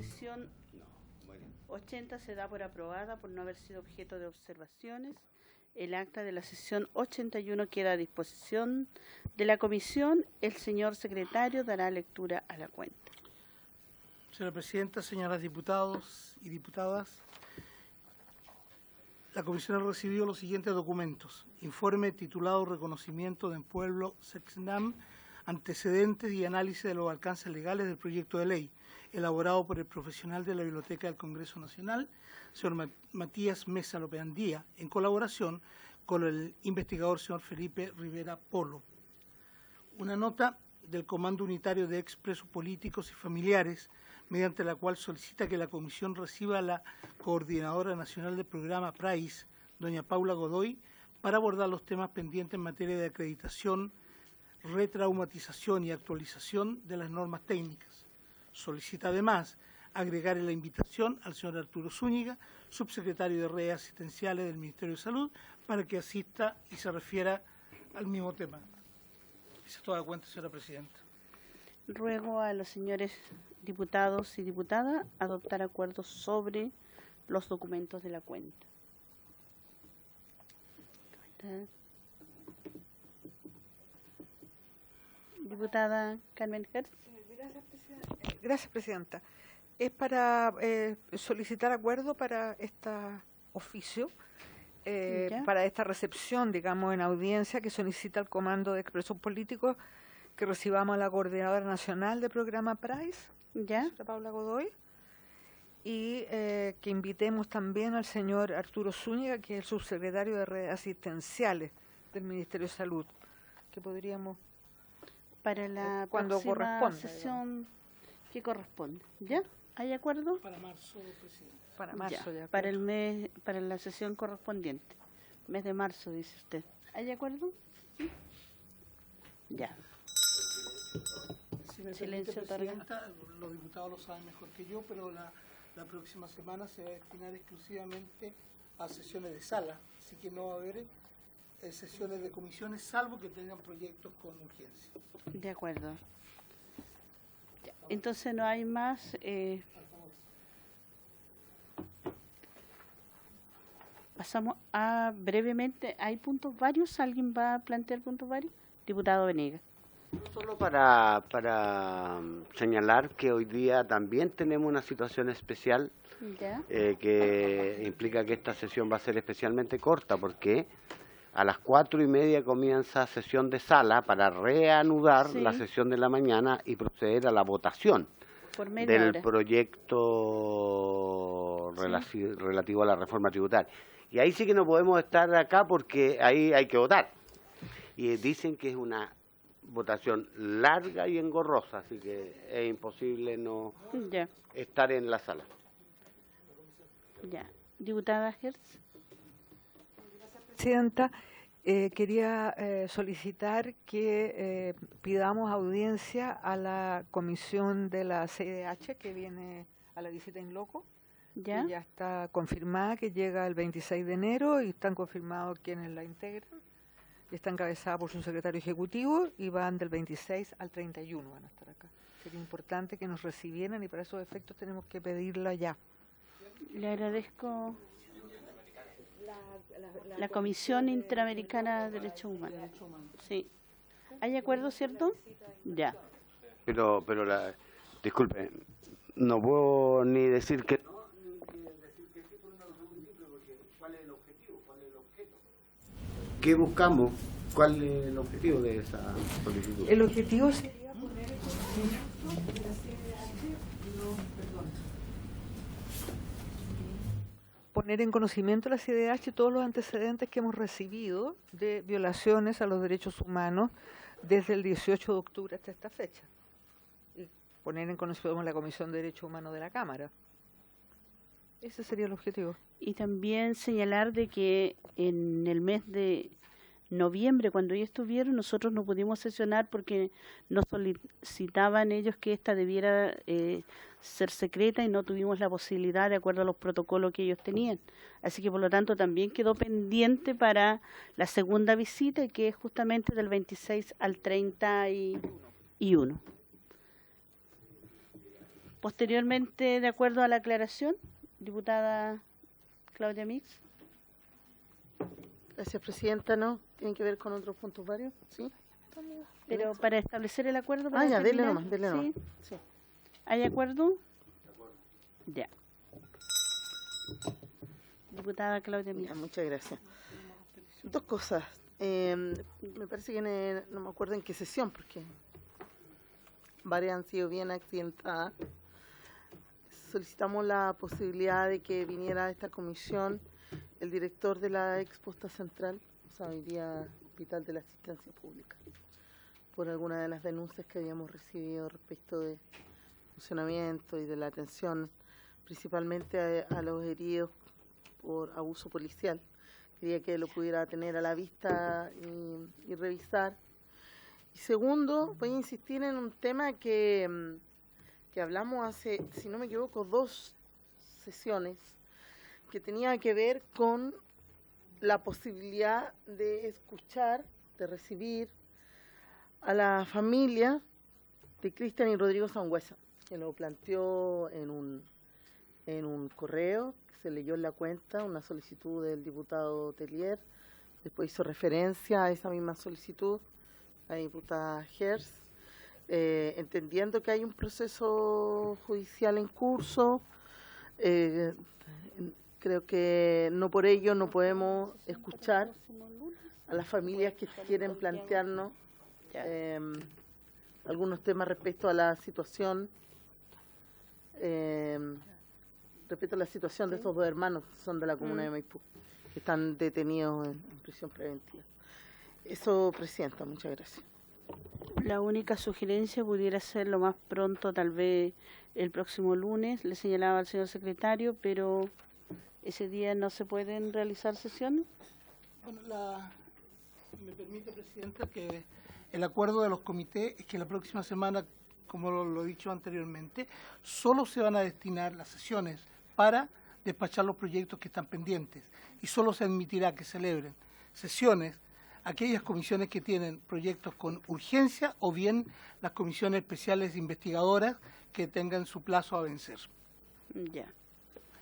disposición 80 se da por aprobada por no haber sido objeto de observaciones. El acta de la sesión 81 queda a disposición de la comisión. El señor secretario dará lectura a la cuenta. Señora Presidenta, señoras diputados y diputadas, la comisión ha recibido los siguientes documentos. Informe titulado Reconocimiento del Pueblo Sexnam, antecedentes y análisis de los alcances legales del proyecto de ley, elaborado por el profesional de la Biblioteca del Congreso Nacional, señor Matías Mesa Lopeandía, en colaboración con el investigador señor Felipe Rivera Polo. Una nota del Comando Unitario de Expresos Políticos y Familiares, mediante la cual solicita que la Comisión reciba a la Coordinadora Nacional del Programa PRAIS, doña Paula Godoy, para abordar los temas pendientes en materia de acreditación, retraumatización y actualización de las normas técnicas. Solicita además agregar en la invitación al señor Arturo Zúñiga, subsecretario de Redes Asistenciales del Ministerio de Salud, para que asista y se refiera al mismo tema. Esa es toda la cuenta, señora Presidenta. Ruego a los señores diputados y diputadas adoptar acuerdos sobre los documentos de la cuenta. Diputada Carmen Hertz. Gracias, Presidenta. Es para solicitar acuerdo para este oficio, para esta recepción, digamos, en audiencia que solicita el Comando de Expresos Políticos, que recibamos a la Coordinadora Nacional del Programa PRAIS, ¿Ya? Paula Godoy, y que invitemos también al señor Arturo Zúñiga, que es el subsecretario de Redes Asistenciales del Ministerio de Salud, que podríamos... Para la cuando próxima sesión que corresponde. ¿Ya? ¿Hay acuerdo? Para marzo, Presidenta. Para marzo ya. Para el mes, para la sesión correspondiente. Mes de marzo, dice usted. ¿Hay acuerdo? ¿Sí? Ya. Si me Silencio, permite, Presidenta, los diputados lo saben mejor que yo, pero la próxima semana se va a destinar exclusivamente a sesiones de sala, así que no va a haber sesiones de comisiones, salvo que tengan proyectos con urgencia. De acuerdo. Ya. Entonces no hay más. Pasamos a brevemente. ¿Hay puntos varios? ¿Alguien va a plantear puntos varios? Diputado Venegas. Solo para señalar que hoy día también tenemos una situación especial que implica que esta sesión va a ser especialmente corta, porque a las 4:30 comienza sesión de sala para reanudar la sesión de la mañana y proceder a la votación del proyecto relativo a la reforma tributaria. Y ahí sí que no podemos estar acá porque ahí hay que votar. Y dicen que es una votación larga y engorrosa, así que es imposible no estar en la sala. Ya. Diputada Hertz. Presidenta, quería solicitar que pidamos audiencia a la comisión de la CIDH que viene a la visita in loco. ¿Ya? Que ya está confirmada, que llega el 26 de enero y están confirmados quienes la integran. Está encabezada por su secretario ejecutivo y van del 26 al 31, van a estar acá. Sería importante que nos recibieran y para esos efectos tenemos que pedirla ya. Le agradezco. La Comisión Interamericana de Derechos Humanos. Sí. ¿Hay acuerdo, cierto? Ya. Pero disculpe, no puedo ni decir que no, ni decir que sí, por una razón muy simple, porque ¿cuál es el objetivo? ¿Cuál es el objeto? ¿Qué buscamos? ¿Cuál es el objetivo de esa solicitud? El objetivo sería poner el conocimiento de la CIDH, poner en conocimiento de la CIDH todos los antecedentes que hemos recibido de violaciones a los derechos humanos desde el 18 de octubre hasta esta fecha. Y poner en conocimiento a la Comisión de Derechos Humanos de la Cámara. Ese sería el objetivo. Y también señalar de que en el mes de noviembre, cuando ellos estuvieron, nosotros no pudimos sesionar porque nos solicitaban ellos que esta debiera ser secreta y no tuvimos la posibilidad de acuerdo a los protocolos que ellos tenían. Así que por lo tanto también quedó pendiente para la segunda visita, que es justamente del 26 al 31. Posteriormente, de acuerdo a la aclaración, diputada Claudia Mix. Gracias, presidenta. ¿No? ¿Tienen que ver con otros puntos varios? ¿Sí? Pero para establecer el acuerdo... Ya, dele nomás, dele nomás. ¿Sí? ¿Hay acuerdo? De acuerdo. Ya. Diputada Claudia Mix. Muchas gracias. Dos cosas. Me parece que no me acuerdo en qué sesión, porque varias han sido bien accidentadas. Solicitamos la posibilidad de que viniera a esta comisión el director de la Exposta Central, o sea, hoy día Hospital de la Asistencia Pública, por alguna de las denuncias que habíamos recibido respecto de funcionamiento y de la atención, principalmente a los heridos por abuso policial. Quería que lo pudiera tener a la vista y revisar. Y segundo, voy a insistir en un tema que hablamos hace, si no me equivoco, 2 sesiones, que tenía que ver con la posibilidad de escuchar, de recibir a la familia de Cristian y Rodrigo Sangüesa, que lo planteó en un correo, que se leyó en la cuenta, una solicitud del diputado Tellier, después hizo referencia a esa misma solicitud, la diputada Hertz, entendiendo que hay un proceso judicial en curso. Creo que no por ello no podemos escuchar a las familias que quieren plantearnos algunos temas respecto a la situación de estos 2 hermanos que son de la comuna de Maipú, que están detenidos en prisión preventiva. Eso, presidenta, muchas gracias. La única sugerencia pudiera ser lo más pronto, tal vez el próximo lunes, le señalaba al señor secretario, pero ese día no se pueden realizar sesiones. Bueno, me permite, presidenta, que el acuerdo de los comités es que la próxima semana, como lo he dicho anteriormente, solo se van a destinar las sesiones para despachar los proyectos que están pendientes y solo se admitirá que celebren sesiones aquellas comisiones que tienen proyectos con urgencia o bien las comisiones especiales investigadoras que tengan su plazo a vencer. Ya.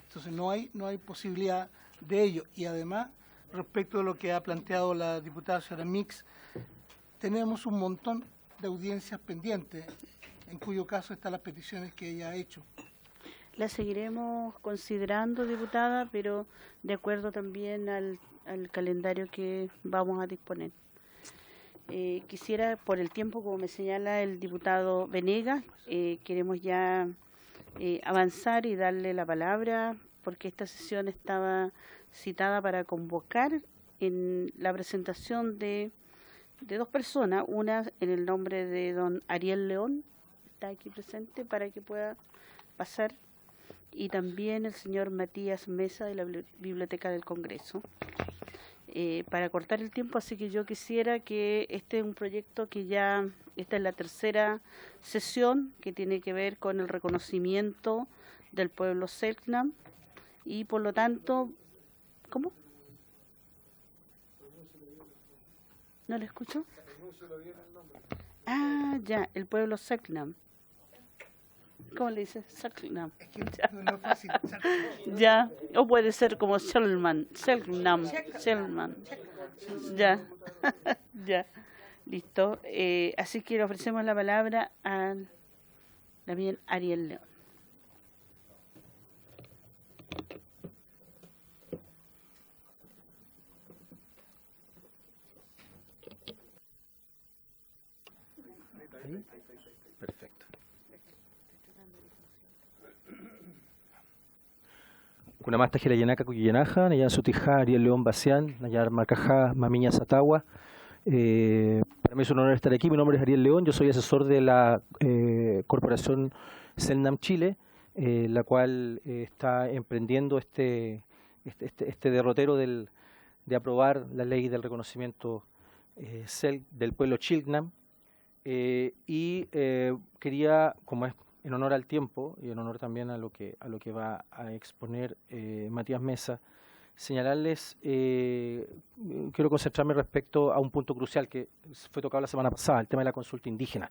Entonces no hay posibilidad de ello. Y además, respecto de lo que ha planteado la diputada señora Mix, tenemos un montón de audiencias pendientes, en cuyo caso están las peticiones que ella ha hecho. La seguiremos considerando, diputada, pero de acuerdo también al calendario que vamos a disponer. Quisiera, por el tiempo, como me señala el diputado Venegas, queremos ya avanzar y darle la palabra, porque esta sesión estaba citada para convocar en la presentación de 2 personas, una en el nombre de don Ariel León, está aquí presente para que pueda pasar, y también el señor Matías Mesa de la Biblioteca del Congreso, para cortar el tiempo. Así que yo quisiera que este es un proyecto que ya, esta es la 3ª sesión que tiene que ver con el reconocimiento del pueblo Selknam, y por lo tanto, ¿cómo? ¿No lo escucho? Ya, el pueblo Selknam. ¿Cómo le dices? Selknam. No es fácil. Ya, o puede ser como Selknam. Ya, ya, listo. Así que le ofrecemos la palabra a también Ariel León. Perfecto. Kunamasta Jirayanaka Kuyanaja, Nayan Sutija, Ariel León Bacián, Nayar Marcajá, Mamiña Satagua. Para mí es un honor estar aquí. Mi nombre es Ariel León, yo soy asesor de la Corporación Selknam Chile, la cual está emprendiendo este derrotero de aprobar la ley del reconocimiento del pueblo Selknam. Quería, como es en honor al tiempo y en honor también a lo que va a exponer Matías Mesa, señalarles, quiero concentrarme respecto a un punto crucial que fue tocado la semana pasada, el tema de la consulta indígena.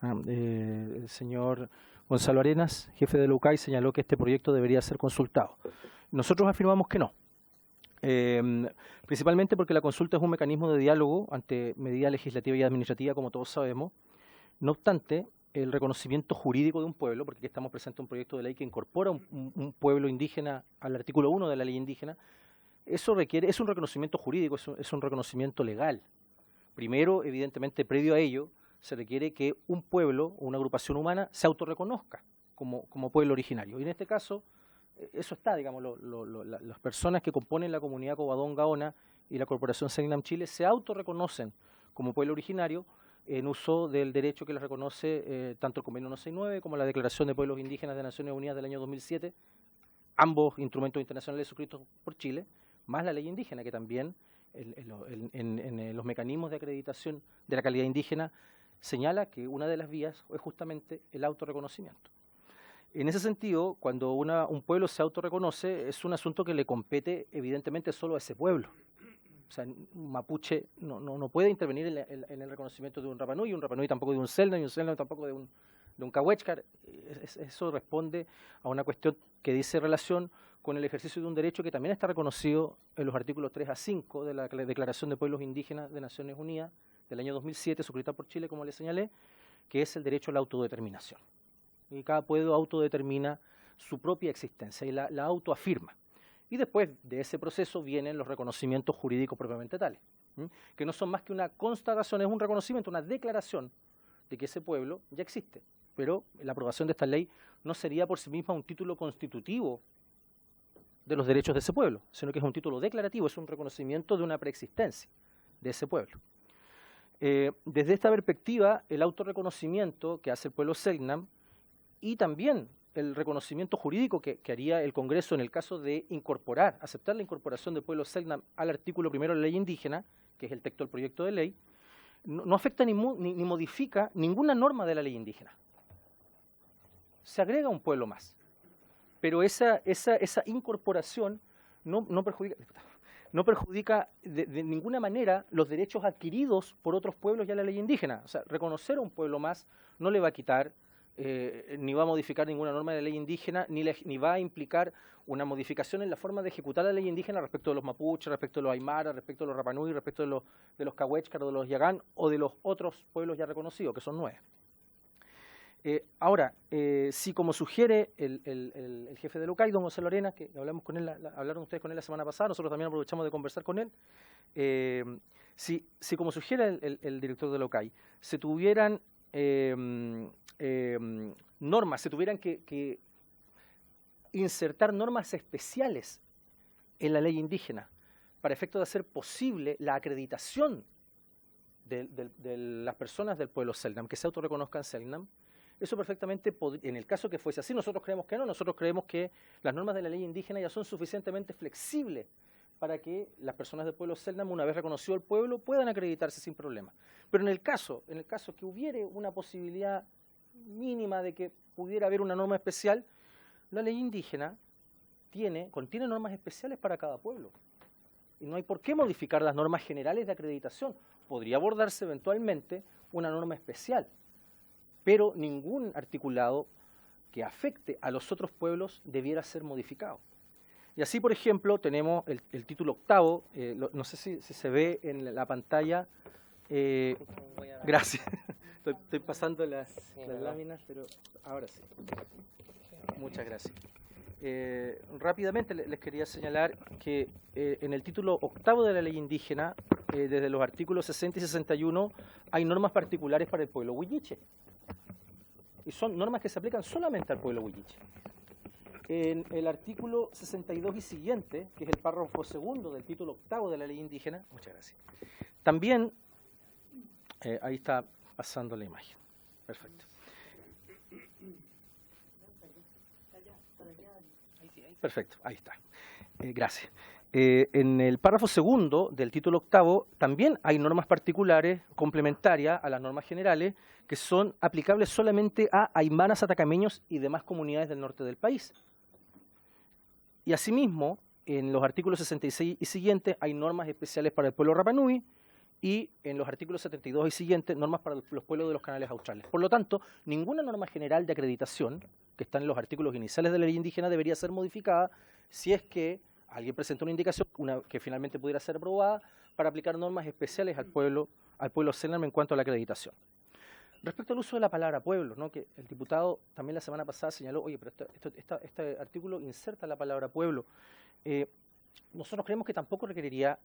El señor Gonzalo Arenas, jefe de la UCAI, señaló que este proyecto debería ser consultado. Nosotros afirmamos que no, principalmente porque la consulta es un mecanismo de diálogo ante medida legislativa y administrativa, como todos sabemos. No obstante, el reconocimiento jurídico de un pueblo, porque aquí estamos presentes un proyecto de ley que incorpora un pueblo indígena al artículo 1 de la ley indígena, eso requiere, es un reconocimiento jurídico, es un reconocimiento legal. Primero, evidentemente, previo a ello, se requiere que un pueblo o una agrupación humana se autorreconozca como pueblo originario. Y en este caso, eso está, digamos, las personas que componen la comunidad Cobadón Gaona y la Corporación Selknam Chile se autorreconocen como pueblo originario en uso del derecho que les reconoce tanto el Convenio 169 como la Declaración de Pueblos Indígenas de Naciones Unidas del año 2007, ambos instrumentos internacionales suscritos por Chile, más la ley indígena, que también en los mecanismos de acreditación de la calidad indígena señala que una de las vías es justamente el autorreconocimiento. En ese sentido, cuando un pueblo se autorreconoce, es un asunto que le compete evidentemente solo a ese pueblo. O sea, un mapuche no puede intervenir en el reconocimiento de un Rapanui tampoco de un Selknam, y un Selknam tampoco de un Cahuéscar. Eso responde a una cuestión que dice relación con el ejercicio de un derecho que también está reconocido en los artículos 3 a 5 de la Declaración de Pueblos Indígenas de Naciones Unidas del año 2007, suscrita por Chile, como les señalé, que es el derecho a la autodeterminación. Y cada pueblo autodetermina su propia existencia y la autoafirma. Y después de ese proceso vienen los reconocimientos jurídicos propiamente tales, que no son más que una constatación, es un reconocimiento, una declaración de que ese pueblo ya existe. Pero la aprobación de esta ley no sería por sí misma un título constitutivo de los derechos de ese pueblo, sino que es un título declarativo, es un reconocimiento de una preexistencia de ese pueblo. Desde esta perspectiva, el autorreconocimiento que hace el pueblo Selknam y también el reconocimiento jurídico que haría el Congreso en el caso de aceptar la incorporación del pueblo Selknam al artículo 1 de la ley indígena, que es el texto del proyecto de ley, no afecta ni modifica ninguna norma de la ley indígena. Se agrega un pueblo más. Pero esa incorporación no perjudica de ninguna manera los derechos adquiridos por otros pueblos ya en la ley indígena. O sea, reconocer a un pueblo más no le va a quitar, ni va a modificar ninguna norma de la ley indígena, ni va a implicar una modificación en la forma de ejecutar la ley indígena respecto de los mapuches, respecto de los aymaras, respecto de los rapanui, respecto de los cahuéscar, o de los yagán, o de los otros pueblos ya reconocidos, que son 9. Ahora, si como sugiere el jefe de la UCAI, don Gonzalo Arenas, que hablaron ustedes con él la semana pasada, nosotros también aprovechamos de conversar con él, si como sugiere el director de la UCAI, se tuvieran normas, se tuvieran que insertar normas especiales en la ley indígena para efecto de hacer posible la acreditación de las personas del pueblo Selknam, que se autorreconozcan Selknam, eso perfectamente, en el caso que fuese así, nosotros creemos que no, nosotros creemos que las normas de la ley indígena ya son suficientemente flexibles para que las personas del pueblo Selknam, una vez reconocido el pueblo, puedan acreditarse sin problema. Pero en el caso que hubiere una posibilidad mínima de que pudiera haber una norma especial, la ley indígena contiene normas especiales para cada pueblo. Y no hay por qué modificar las normas generales de acreditación. Podría abordarse eventualmente una norma especial, pero ningún articulado que afecte a los otros pueblos debiera ser modificado. Y así, por ejemplo, tenemos el título 8, no sé si se ve en la pantalla. Gracias. Estoy pasando las láminas, pero ahora sí. Muchas gracias. Rápidamente les quería señalar que en el título 8 de la ley indígena, desde los artículos 60 y 61, hay normas particulares para el pueblo huilliche. Y son normas que se aplican solamente al pueblo huilliche. En el artículo 62 y siguiente, que es el párrafo segundo del título 8 de la ley indígena, muchas gracias. También, ahí está pasando la imagen. Perfecto. Perfecto, ahí está. Gracias. En el párrafo segundo del título 8 también hay normas particulares complementarias a las normas generales que son aplicables solamente a aymaras, atacameños y demás comunidades del norte del país. Y asimismo, en los artículos 66 y siguientes hay normas especiales para el pueblo Rapanui y en los artículos 72 y siguientes, normas para los pueblos de los canales australes. Por lo tanto, ninguna norma general de acreditación que está en los artículos iniciales de la ley indígena debería ser modificada si es que alguien presenta una indicación que finalmente pudiera ser aprobada para aplicar normas especiales al pueblo Selknam en cuanto a la acreditación. Respecto al uso de la palabra pueblo, ¿no? Que el diputado también la semana pasada señaló, oye, pero este artículo inserta la palabra pueblo. Nosotros creemos que tampoco requeriría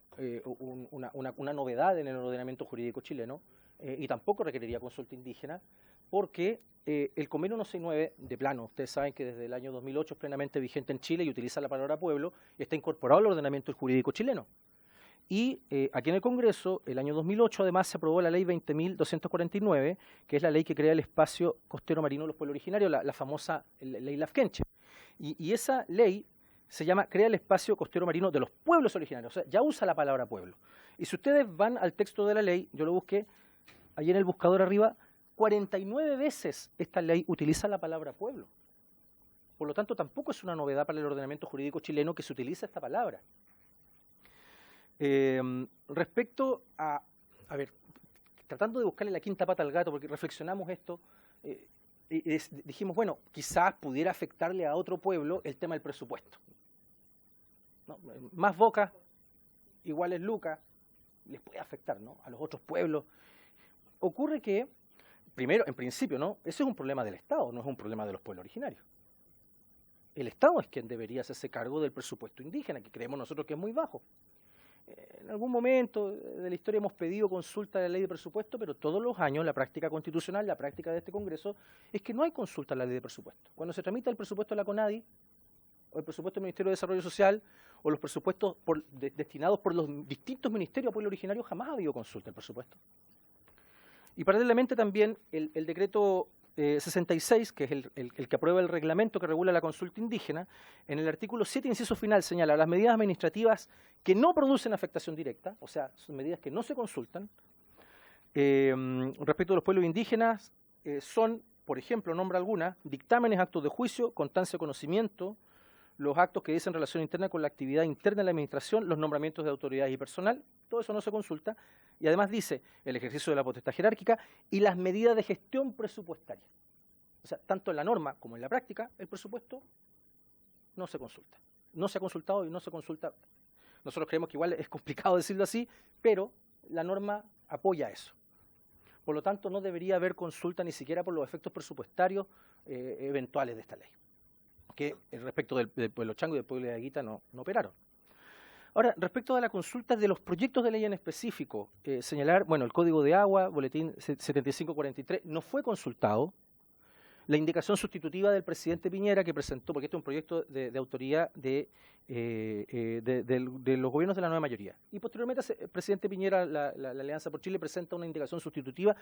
una novedad en el ordenamiento jurídico chileno y tampoco requeriría consulta indígena, porque el convenio 169 de plano, ustedes saben que desde el año 2008 es plenamente vigente en Chile y utiliza la palabra pueblo y está incorporado al ordenamiento jurídico chileno. Y aquí en el Congreso, el año 2008, además, se aprobó la ley 20.249, que es la ley que crea el espacio costero marino de los pueblos originarios, la famosa ley Lafkenche. Y esa ley se llama Crea el espacio costero marino de los pueblos originarios, o sea, ya usa la palabra pueblo. Y si ustedes van al texto de la ley, yo lo busqué, ahí en el buscador arriba, 49 veces esta ley utiliza la palabra pueblo. Por lo tanto, tampoco es una novedad para el ordenamiento jurídico chileno que se utilice esta palabra. Respecto a ver, tratando de buscarle la quinta pata al gato, porque reflexionamos esto, dijimos, bueno, quizás pudiera afectarle a otro pueblo el tema del presupuesto. ¿No? Más bocas, iguales lucas, les puede afectar, ¿no? A los otros pueblos. Ocurre que, primero, en principio, ¿no? Ese es un problema del Estado, no es un problema de los pueblos originarios. El Estado es quien debería hacerse cargo del presupuesto indígena, que creemos nosotros que es muy bajo. En algún momento de la historia hemos pedido consulta de la ley de presupuesto, pero todos los años la práctica constitucional, la práctica de este Congreso, es que no hay consulta a la ley de presupuesto. Cuando se tramita el presupuesto de la CONADI, o el presupuesto del Ministerio de Desarrollo Social, o los presupuestos destinados por los distintos ministerios a pueblo originario, jamás ha habido consulta del presupuesto. Y paralelamente también el decreto 66, que es el que aprueba el reglamento que regula la consulta indígena, en el artículo 7, inciso final, señala las medidas administrativas que no producen afectación directa, o sea, son medidas que no se consultan, respecto a los pueblos indígenas, son, por ejemplo, nombra algunas, dictámenes, actos de juicio, constancia de conocimiento, los actos que dicen relación interna con la actividad interna de la administración, los nombramientos de autoridades y personal, todo eso no se consulta, y además dice el ejercicio de la potestad jerárquica y las medidas de gestión presupuestaria. O sea, tanto en la norma como en la práctica, el presupuesto no se consulta. No se ha consultado y no se consulta. Nosotros creemos que igual es complicado decirlo así, pero la norma apoya eso. Por lo tanto, no debería haber consulta ni siquiera por los efectos presupuestarios eventuales de esta ley, que respecto del pueblo chango y del pueblo de Aguita no operaron. Ahora, respecto a la consulta de los proyectos de ley en específico, señalar, bueno, el Código de Agua, Boletín 7543, no fue consultado. La indicación sustitutiva del presidente Piñera que presentó, porque este es un proyecto de autoría de los gobiernos de la nueva mayoría. Y posteriormente el presidente Piñera, la Alianza por Chile, presenta una indicación sustitutiva.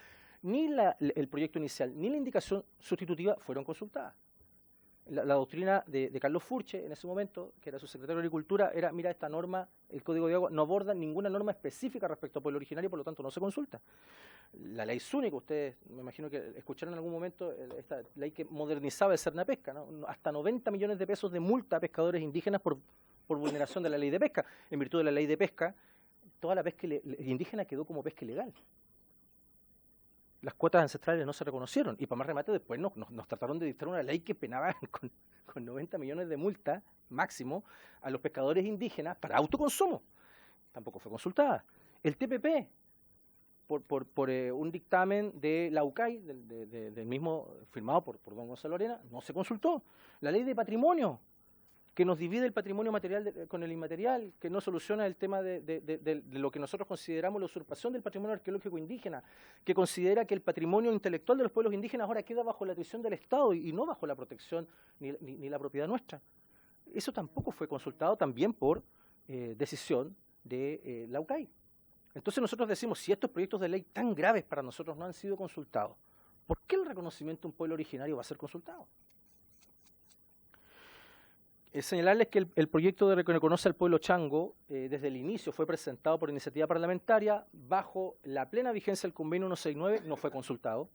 Ni el proyecto inicial ni la indicación sustitutiva fueron consultadas. La doctrina de Carlos Furche, en ese momento, que era su secretario de Agricultura, era, mira, esta norma, el Código de Agua, no aborda ninguna norma específica respecto al pueblo originario, por lo tanto no se consulta. La ley Zúñiga, ustedes me imagino que escucharon en algún momento esta ley que modernizaba el Cernapesca, ¿no? Hasta 90 millones de pesos de multa a pescadores indígenas por vulneración de la ley de pesca. En virtud de la ley de pesca, toda la pesca indígena quedó como pesca ilegal. Las cuotas ancestrales no se reconocieron y para más remate después nos trataron de dictar una ley que penaba con 90 millones de multa máximo a los pescadores indígenas para autoconsumo. Tampoco fue consultada. El TPP, por un dictamen de la UCAI, del mismo firmado por don Gonzalo Arena, no se consultó. La ley de patrimonio, que nos divide el patrimonio material con el inmaterial, que no soluciona el tema de lo que nosotros consideramos la usurpación del patrimonio arqueológico indígena, que considera que el patrimonio intelectual de los pueblos indígenas ahora queda bajo la atención del Estado y no bajo la protección ni la propiedad nuestra. Eso tampoco fue consultado también por decisión de la UCAI. Entonces nosotros decimos, si estos proyectos de ley tan graves para nosotros no han sido consultados, ¿por qué el reconocimiento de un pueblo originario va a ser consultado? Señalarles que el proyecto de que reconoce al pueblo chango desde el inicio fue presentado por iniciativa parlamentaria bajo la plena vigencia del convenio 169, no fue consultado.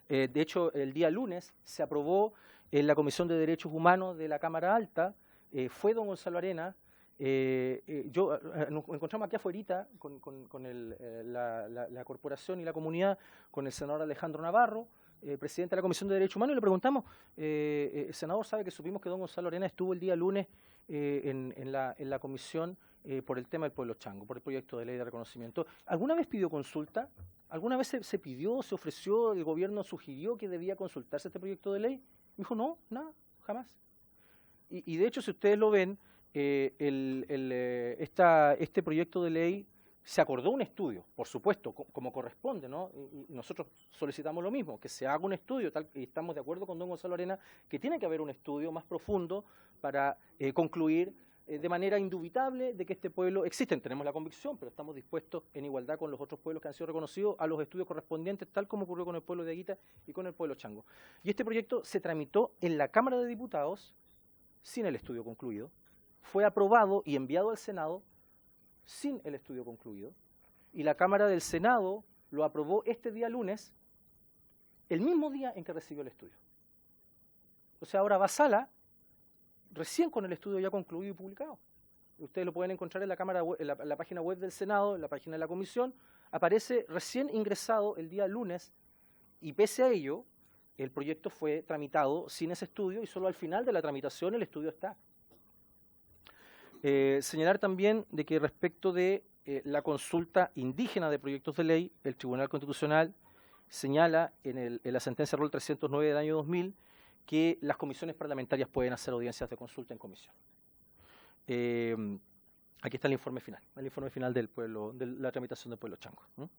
De hecho, el día lunes se aprobó en la Comisión de Derechos Humanos de la Cámara Alta, fue don Gonzalo Arena, Nos encontramos aquí afuera con la corporación y la comunidad, con el senador Alejandro Navarro, presidente de la Comisión de Derechos Humanos, y le preguntamos, senador, sabe que supimos que don Gonzalo Arenas estuvo el día lunes en la comisión por el tema del pueblo chango, por el proyecto de ley de reconocimiento. ¿Alguna vez pidió consulta? ¿Alguna vez se pidió, se ofreció, el gobierno sugirió que debía consultarse este proyecto de ley? Me dijo, no, nada, jamás. Y de hecho, si ustedes lo ven, este proyecto de ley se acordó un estudio, por supuesto, como corresponde, ¿no? Y nosotros solicitamos lo mismo, que se haga un estudio, y estamos de acuerdo con don Gonzalo Arenas, que tiene que haber un estudio más profundo para concluir de manera indubitable de que este pueblo existe. Tenemos la convicción, pero estamos dispuestos, en igualdad con los otros pueblos que han sido reconocidos, a los estudios correspondientes, tal como ocurrió con el pueblo de Aguita y con el pueblo chango. Y este proyecto se tramitó en la Cámara de Diputados sin el estudio concluido, fue aprobado y enviado al Senado sin el estudio concluido, y la Cámara del Senado lo aprobó este día lunes, el mismo día en que recibió el estudio. O sea, ahora va a sala, recién con el estudio ya concluido y publicado. Ustedes lo pueden encontrar en la página web del Senado, en la página de la Comisión, aparece recién ingresado el día lunes, y pese a ello, el proyecto fue tramitado sin ese estudio, y solo al final de la tramitación el estudio está. Señalar también de que respecto de la consulta indígena de proyectos de ley, el Tribunal Constitucional señala en la sentencia ROL 309 del año 2000 que las comisiones parlamentarias pueden hacer audiencias de consulta en comisión. Aquí está el informe final del pueblo, de la tramitación del pueblo chango, ¿no?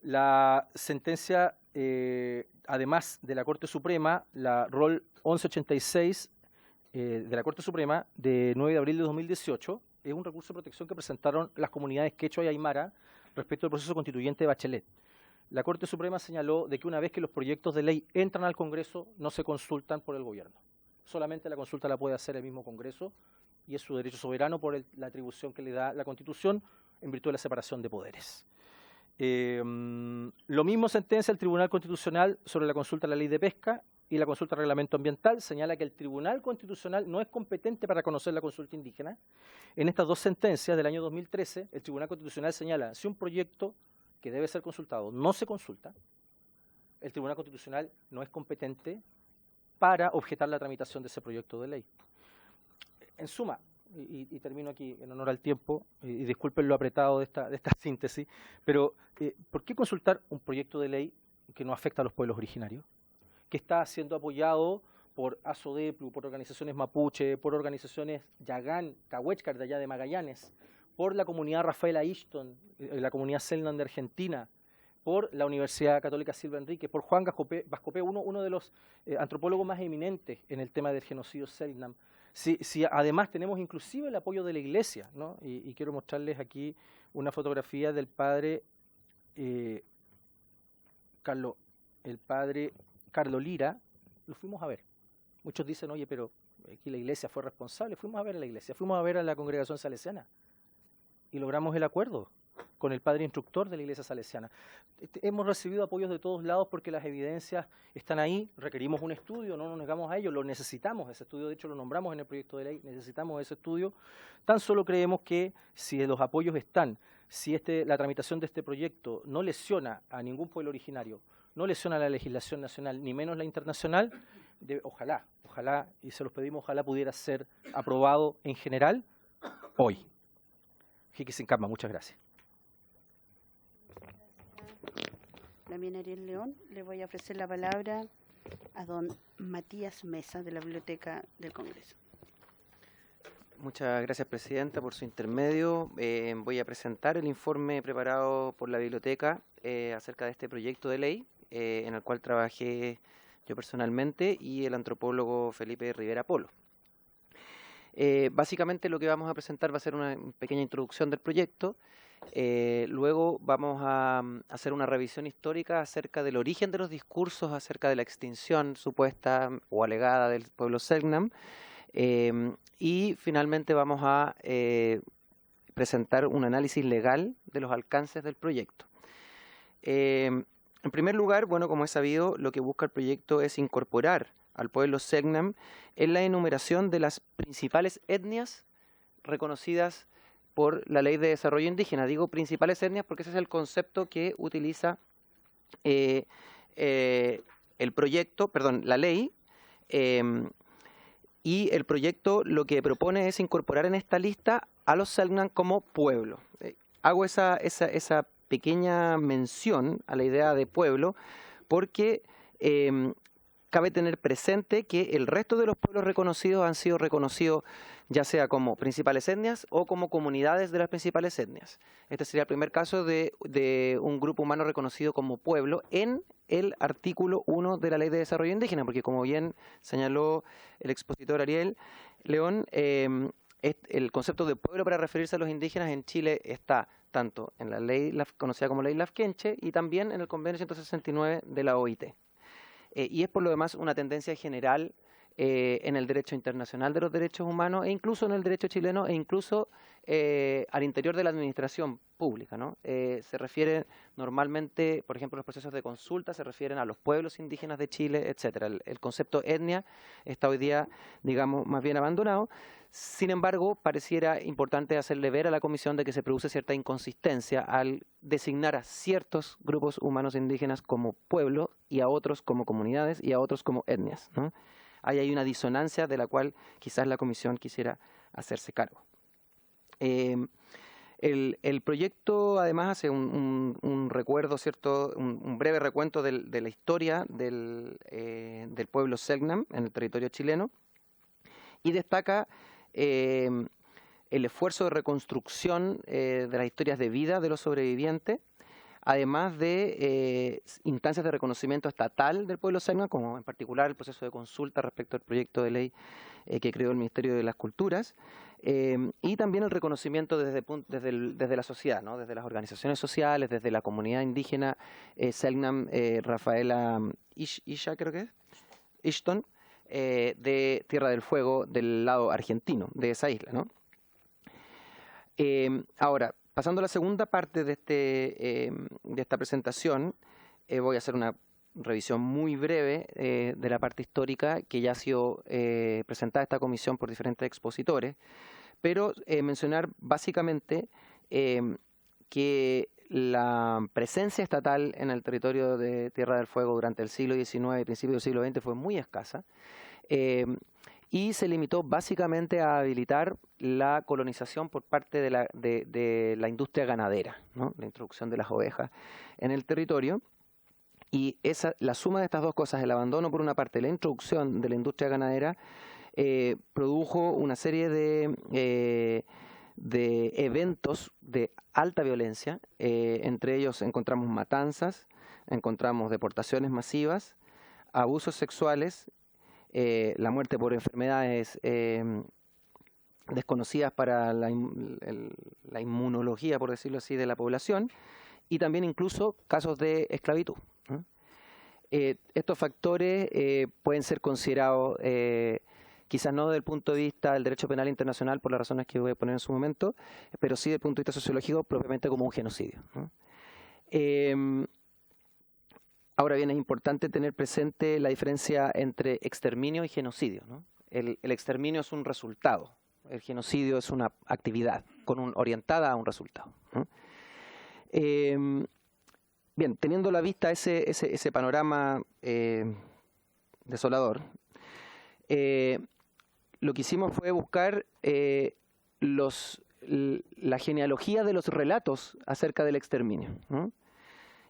La sentencia, además de la Corte Suprema, la ROL 1186 de la Corte Suprema, de 9 de abril de 2018, es un recurso de protección que presentaron las comunidades quechua y aymara respecto al proceso constituyente de Bachelet. La Corte Suprema señaló de que una vez que los proyectos de ley entran al Congreso, no se consultan por el gobierno. Solamente la consulta la puede hacer el mismo Congreso, y es su derecho soberano por la atribución que le da la Constitución en virtud de la separación de poderes. Lo mismo sentencia el Tribunal Constitucional sobre la consulta a la ley de pesca y la consulta al reglamento ambiental. Señala que el Tribunal Constitucional no es competente para conocer la consulta indígena. En estas dos sentencias del año 2013, el Tribunal Constitucional señala si un proyecto que debe ser consultado no se consulta, el Tribunal Constitucional no es competente para objetar la tramitación de ese proyecto de ley. En suma, y termino aquí en honor al tiempo, y disculpen lo apretado de esta síntesis, pero ¿por qué consultar un proyecto de ley que no afecta a los pueblos originarios? Que está siendo apoyado por ASODEPLU, por organizaciones mapuche, por organizaciones Yagán, Cahuéchcar de allá de Magallanes, por la comunidad Rafaela Ishton, la comunidad Selknam de Argentina, por la Universidad Católica Silva Enríquez, por Juan Vascopé, uno de los antropólogos más eminentes en el tema del genocidio Selknam. Si además tenemos inclusive el apoyo de la Iglesia, ¿no? Y quiero mostrarles aquí una fotografía del padre Carlos Lira. Lo fuimos a ver. Muchos dicen, oye, pero aquí la Iglesia fue responsable. Fuimos a ver a la Iglesia, fuimos a ver a la congregación salesiana y logramos el acuerdo con el padre instructor de la Iglesia salesiana. Hemos recibido apoyos de todos lados porque las evidencias están ahí, requerimos un estudio, no nos negamos a ello, lo necesitamos, ese estudio de hecho lo nombramos en el proyecto de ley, necesitamos ese estudio. Tan solo creemos que si los apoyos están, si la tramitación de este proyecto no lesiona a ningún pueblo originario, no lesiona la legislación nacional, ni menos la internacional, ojalá, y se los pedimos, ojalá pudiera ser aprobado en general hoy. Jiquissincama, muchas gracias. También Ariel León, le voy a ofrecer la palabra a don Matías Mesa de la Biblioteca del Congreso. Muchas gracias, Presidenta, por su intermedio. Voy a presentar el informe preparado por la Biblioteca acerca de este proyecto de ley, en el cual trabajé yo personalmente y el antropólogo Felipe Rivera Polo. Básicamente lo que vamos a presentar va a ser una pequeña introducción del proyecto. Luego vamos a hacer una revisión histórica acerca del origen de los discursos acerca de la extinción supuesta o alegada del pueblo Selknam, y finalmente vamos a presentar un análisis legal de los alcances del proyecto. En primer lugar, bueno, como es sabido, lo que busca el proyecto es incorporar al pueblo Selknam en la enumeración de las principales etnias reconocidas por la Ley de Desarrollo Indígena. Digo principales etnias porque ese es el concepto que utiliza el proyecto, perdón, la ley, y el proyecto lo que propone es incorporar en esta lista a los Selknam como pueblo. Hago esa pequeña mención a la idea de pueblo porque cabe tener presente que el resto de los pueblos reconocidos han sido reconocidos ya sea como principales etnias o como comunidades de las principales etnias. Este sería el primer caso de un grupo humano reconocido como pueblo en el artículo 1 de la Ley de Desarrollo Indígena, porque como bien señaló el expositor Ariel León, el concepto de pueblo para referirse a los indígenas en Chile está tanto en la ley conocida como Ley Lafkenche y también en el Convenio 169 de la OIT. Y es por lo demás una tendencia general en el derecho internacional de los derechos humanos e incluso en el derecho chileno e incluso al interior de la administración pública, ¿no? Se refiere normalmente, por ejemplo, los procesos de consulta se refieren a los pueblos indígenas de Chile, etcétera. El concepto etnia está hoy día, digamos, más bien abandonado. Sin embargo, pareciera importante hacerle ver a la Comisión de que se produce cierta inconsistencia al designar a ciertos grupos humanos indígenas como pueblo y a otros como comunidades y a otros como etnias, ¿no? Ahí hay una disonancia de la cual quizás la Comisión quisiera hacerse cargo. El proyecto además hace un recuerdo, ¿cierto? Un breve recuento de la historia del pueblo Selknam en el territorio chileno y destaca el esfuerzo de reconstrucción de las historias de vida de los sobrevivientes, además de instancias de reconocimiento estatal del pueblo Selknam, como en particular el proceso de consulta respecto al proyecto de ley que creó el Ministerio de las Culturas, y también el reconocimiento desde la sociedad, ¿no? Desde las organizaciones sociales, desde la comunidad indígena Selknam Rafaela Isha, creo que es, Ishton, de Tierra del Fuego del lado argentino de esa isla, ¿no? Ahora, pasando a la segunda parte de esta presentación, voy a hacer una revisión muy breve de la parte histórica que ya ha sido presentada a esta comisión por diferentes expositores, pero mencionar básicamente que la presencia estatal en el territorio de Tierra del Fuego durante el siglo XIX y principios del siglo XX fue muy escasa, y se limitó básicamente a habilitar la colonización por parte de la industria ganadera, ¿no? La introducción de las ovejas en el territorio. Y la suma de estas dos cosas, el abandono por una parte, la introducción de la industria ganadera, produjo una serie de eventos de alta violencia. Entre ellos encontramos matanzas, encontramos deportaciones masivas, abusos sexuales, la muerte por enfermedades desconocidas para la inmunología, por decirlo así, de la población, y también incluso casos de esclavitud, ¿no? Estos factores pueden ser considerados, quizás no desde el punto de vista del derecho penal internacional, por las razones que voy a poner en su momento, pero sí desde el punto de vista sociológico, propiamente como un genocidio, ¿no? Ahora bien, es importante tener presente la diferencia entre exterminio y genocidio, ¿no? El exterminio es un resultado, el genocidio es una actividad orientada a un resultado, ¿no? Bien, teniendo a la vista ese panorama desolador, lo que hicimos fue buscar la genealogía de los relatos acerca del exterminio, ¿no?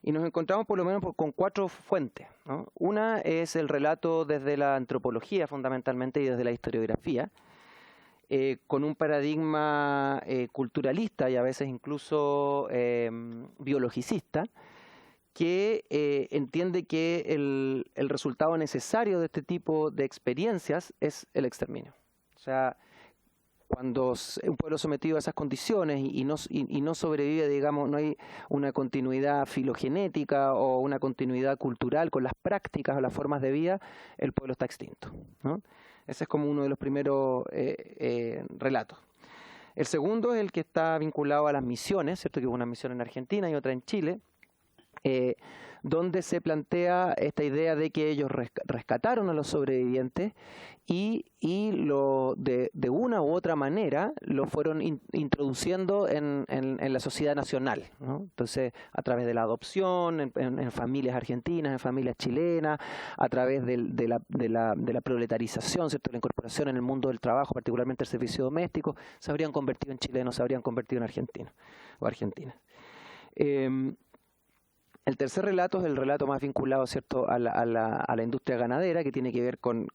Y nos encontramos por lo menos con 4 fuentes, ¿no? Una es el relato desde la antropología fundamentalmente y desde la historiografía, con un paradigma culturalista y a veces incluso biologicista, que entiende que el resultado necesario de este tipo de experiencias es el exterminio. O sea, cuando un pueblo sometido a esas condiciones y no sobrevive, digamos, no hay una continuidad filogenética o una continuidad cultural con las prácticas o las formas de vida, el pueblo está extinto, ¿no? Ese es como uno de los primeros relatos. El segundo es el que está vinculado a las misiones, ¿cierto? Que hubo una misión en Argentina y otra en Chile, donde se plantea esta idea de que ellos rescataron a los sobrevivientes y de una u otra manera lo fueron introduciendo en la sociedad nacional, ¿no? Entonces, a través de la adopción, en familias argentinas, en familias chilenas, a través de la proletarización, ¿cierto?, la incorporación en el mundo del trabajo, particularmente el servicio doméstico, se habrían convertido en chilenos, se habrían convertido en argentinos o argentinas. El tercer relato es el relato más vinculado, ¿cierto?, a la industria ganadera, que tiene que ver con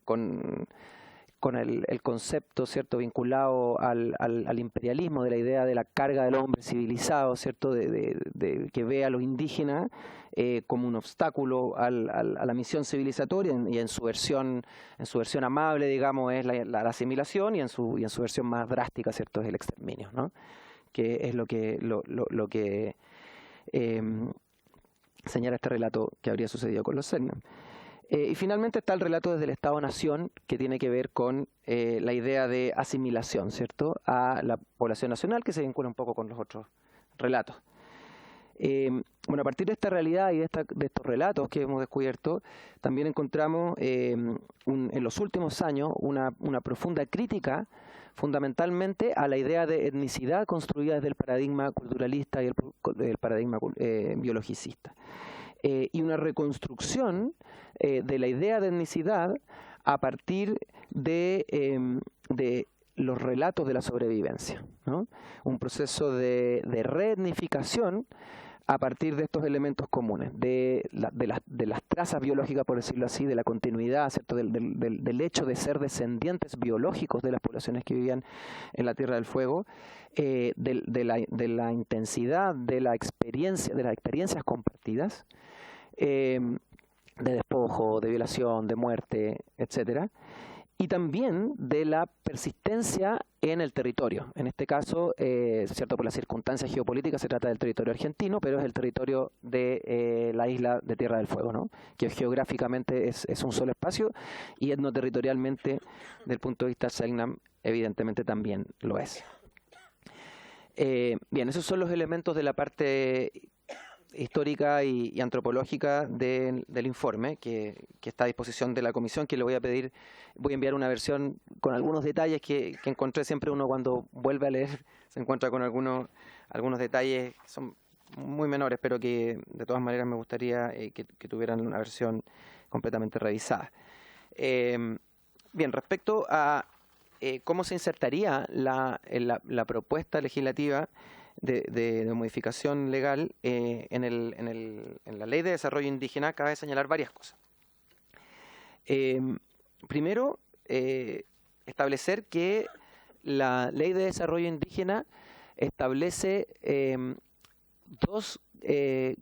el concepto, ¿cierto?, vinculado al imperialismo, de la idea de la carga del hombre civilizado, ¿cierto?, de que ve a los indígenas como un obstáculo a la misión civilizatoria, y en su versión amable, digamos, es la asimilación, y en su versión más drástica, ¿cierto?, es el exterminio, ¿no?, que es lo que señala este relato que habría sucedido con los Selknam. Y finalmente está el relato desde el Estado-Nación, que tiene que ver con la idea de asimilación, ¿cierto?, a la población nacional, que se vincula un poco con los otros relatos. Bueno, a partir de esta realidad y de estos relatos que hemos descubierto, también encontramos en los últimos años una profunda crítica, fundamentalmente a la idea de etnicidad construida desde el paradigma culturalista y el paradigma biologicista. Y una reconstrucción de la idea de etnicidad a partir de los relatos de la sobrevivencia, ¿no? Un proceso de reetnificación a partir de estos elementos comunes, de las trazas biológicas, por decirlo así, de la continuidad, ¿cierto?, del hecho de ser descendientes biológicos de las poblaciones que vivían en la Tierra del Fuego, de la intensidad de las experiencias compartidas, de despojo, de violación, de muerte, etcétera, y también de la persistencia en el territorio. En este caso, cierto, por las circunstancias geopolíticas, se trata del territorio argentino, pero es el territorio de la isla de Tierra del Fuego, ¿no?, que geográficamente es un solo espacio, y etnoterritorialmente, desde el punto de vista Selknam, evidentemente también lo es. Bien, esos son los elementos de la parte histórica y antropológica del informe que está a disposición de la comisión, que le voy a enviar una versión con algunos detalles que encontré. Siempre uno, cuando vuelve a leer, se encuentra con algunos detalles que son muy menores, pero que de todas maneras me gustaría que tuvieran una versión completamente revisada. Bien, respecto a cómo se insertaría la propuesta legislativa de modificación legal en la Ley de Desarrollo Indígena, cabe señalar varias cosas. Primero, establecer que la Ley de Desarrollo Indígena establece dos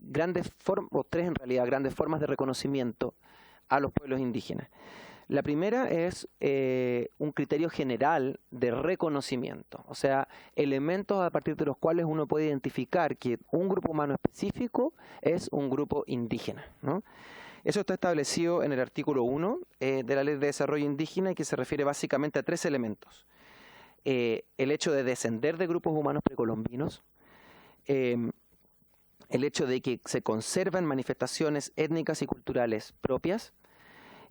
grandes formas, o tres en realidad, grandes formas de reconocimiento a los pueblos indígenas. La primera es un criterio general de reconocimiento, o sea, elementos a partir de los cuales uno puede identificar que un grupo humano específico es un grupo indígena, ¿no? Eso está establecido en el artículo 1 de la Ley de Desarrollo Indígena, y que se refiere básicamente a tres elementos. El hecho de descender de grupos humanos precolombinos, el hecho de que se conservan manifestaciones étnicas y culturales propias,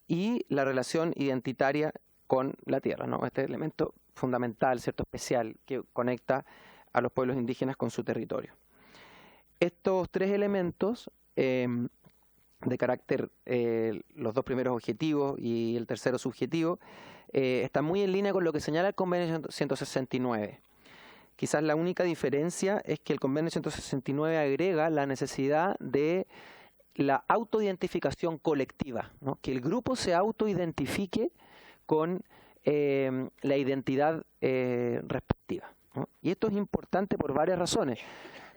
y la relación identitaria con la tierra, ¿no? Este elemento fundamental, ¿cierto?, especial, que conecta a los pueblos indígenas con su territorio. Estos tres elementos de carácter, los dos primeros objetivos y el tercero subjetivo, están muy en línea con lo que señala el Convenio 169. Quizás la única diferencia es que el Convenio 169 agrega la necesidad de la autoidentificación colectiva, ¿no?, que el grupo se autoidentifique con la identidad respectiva, ¿no? Y esto es importante por varias razones.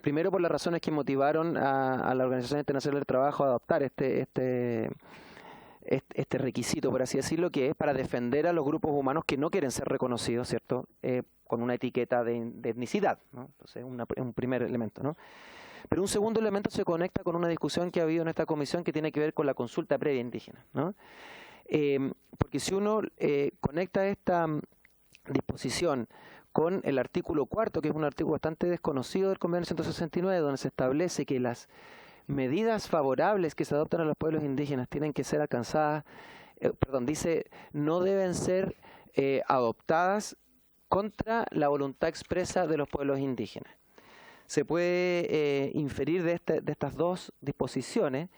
Primero, por las razones que motivaron a la Organización Internacional del Trabajo a adoptar este requisito, por así decirlo, que es para defender a los grupos humanos que no quieren ser reconocidos, ¿cierto?, con una etiqueta de etnicidad, ¿no? Entonces, un primer elemento, ¿no? Pero un segundo elemento se conecta con una discusión que ha habido en esta comisión, que tiene que ver con la consulta previa indígena, ¿no? Porque si uno conecta esta disposición con el artículo 4, que es un artículo bastante desconocido del Convenio 169, donde se establece que las medidas favorables que se adoptan a los pueblos indígenas tienen que ser alcanzadas, dice, no deben ser adoptadas contra la voluntad expresa de los pueblos indígenas. Se puede inferir de estas dos disposiciones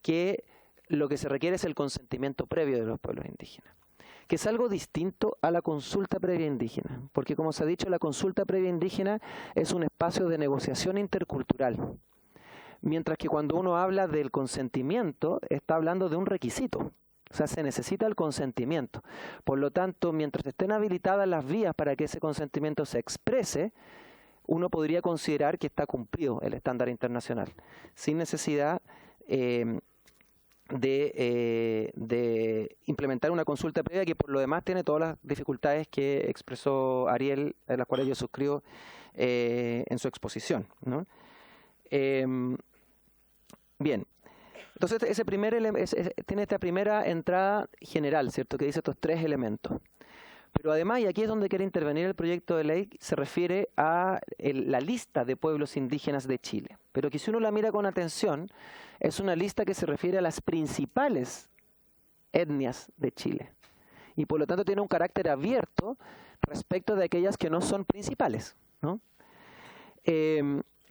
que lo que se requiere es el consentimiento previo de los pueblos indígenas, que es algo distinto a la consulta previa indígena, porque como se ha dicho, la consulta previa indígena es un espacio de negociación intercultural, mientras que cuando uno habla del consentimiento, está hablando de un requisito. O sea, se necesita el consentimiento. Por lo tanto, mientras estén habilitadas las vías para que ese consentimiento se exprese, uno podría considerar que está cumplido el estándar internacional, sin necesidad de implementar una consulta previa que por lo demás tiene todas las dificultades que expresó Ariel, en las cuales yo suscribo en su exposición, ¿no? Bien. Entonces, tiene esta primera entrada general, ¿cierto?, que dice estos tres elementos. Pero además, y aquí es donde quiere intervenir el proyecto de ley, se refiere a la lista de pueblos indígenas de Chile. Pero que si uno la mira con atención, es una lista que se refiere a las principales etnias de Chile. Y por lo tanto tiene un carácter abierto respecto de aquellas que no son principales, ¿no?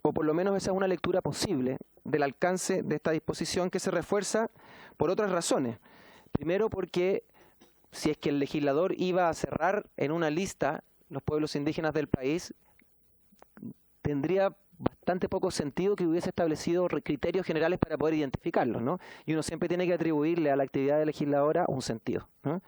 O por lo menos esa es una lectura posible del alcance de esta disposición, que se refuerza por otras razones. Primero, porque si es que el legislador iba a cerrar en una lista los pueblos indígenas del país, tendría bastante poco sentido que hubiese establecido criterios generales para poder identificarlos, ¿no? Y uno siempre tiene que atribuirle a la actividad legisladora un sentido, ¿no?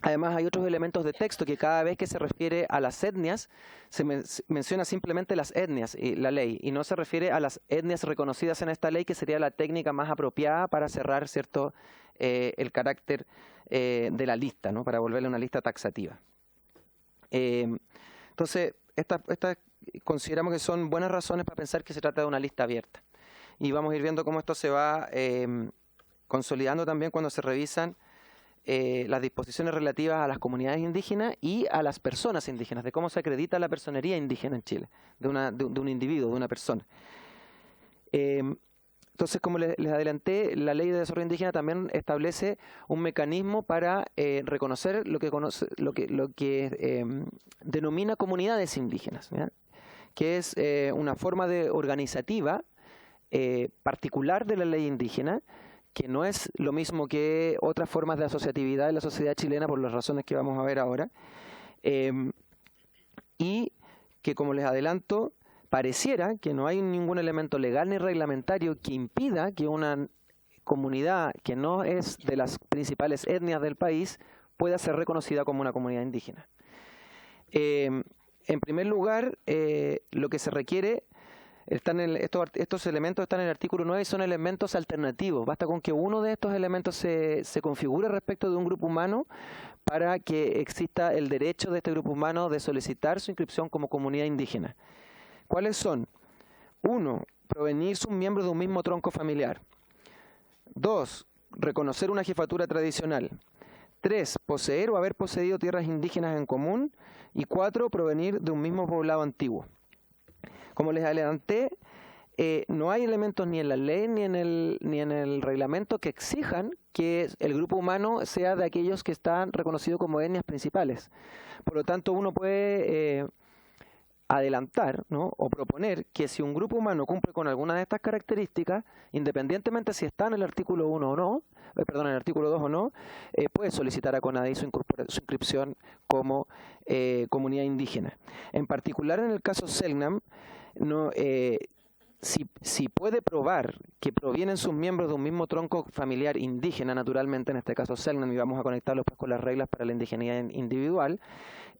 Además, hay otros elementos de texto que cada vez que se refiere a las etnias, se menciona simplemente las etnias y la ley, y no se refiere a las etnias reconocidas en esta ley, que sería la técnica más apropiada para cerrar, ¿cierto?, el carácter de la lista, ¿no?, para volverle una lista taxativa. Entonces, estas consideramos que son buenas razones para pensar que se trata de una lista abierta. Y vamos a ir viendo cómo esto se va consolidando también cuando se revisan las disposiciones relativas a las comunidades indígenas y a las personas indígenas, de cómo se acredita la personería indígena en Chile, de un individuo, de una persona. Entonces, como les adelanté, la Ley de Desarrollo Indígena también establece un mecanismo para reconocer lo que denomina comunidades indígenas, ¿ya?, que es una forma organizativa particular de la ley indígena, que no es lo mismo que otras formas de asociatividad en la sociedad chilena, por las razones que vamos a ver ahora, y que, como les adelanto, pareciera que no hay ningún elemento legal ni reglamentario que impida que una comunidad que no es de las principales etnias del país pueda ser reconocida como una comunidad indígena. En primer lugar, lo que se requiere, estos elementos están en el artículo 9 y son elementos alternativos. Basta con que uno de estos elementos se configure respecto de un grupo humano para que exista el derecho de este grupo humano de solicitar su inscripción como comunidad indígena. ¿Cuáles son? 1. Provenir sus miembros de un mismo tronco familiar. 2. Reconocer una jefatura tradicional. 3. Poseer o haber poseído tierras indígenas en común. Y 4. Provenir de un mismo poblado antiguo. Como les adelanté, no hay elementos ni en la ley ni en el reglamento que exijan que el grupo humano sea de aquellos que están reconocidos como etnias principales. Por lo tanto, uno puede adelantar, ¿no?, o proponer que si un grupo humano cumple con alguna de estas características, independientemente si está en el artículo 1 o no, en el artículo 2 o no, puede solicitar a CONADI su inscripción como comunidad indígena. En particular, en el caso Selknam, si puede probar que provienen sus miembros de un mismo tronco familiar indígena, naturalmente, en este caso Selknam, y vamos a conectarlo pues con las reglas para la indigeneidad individual,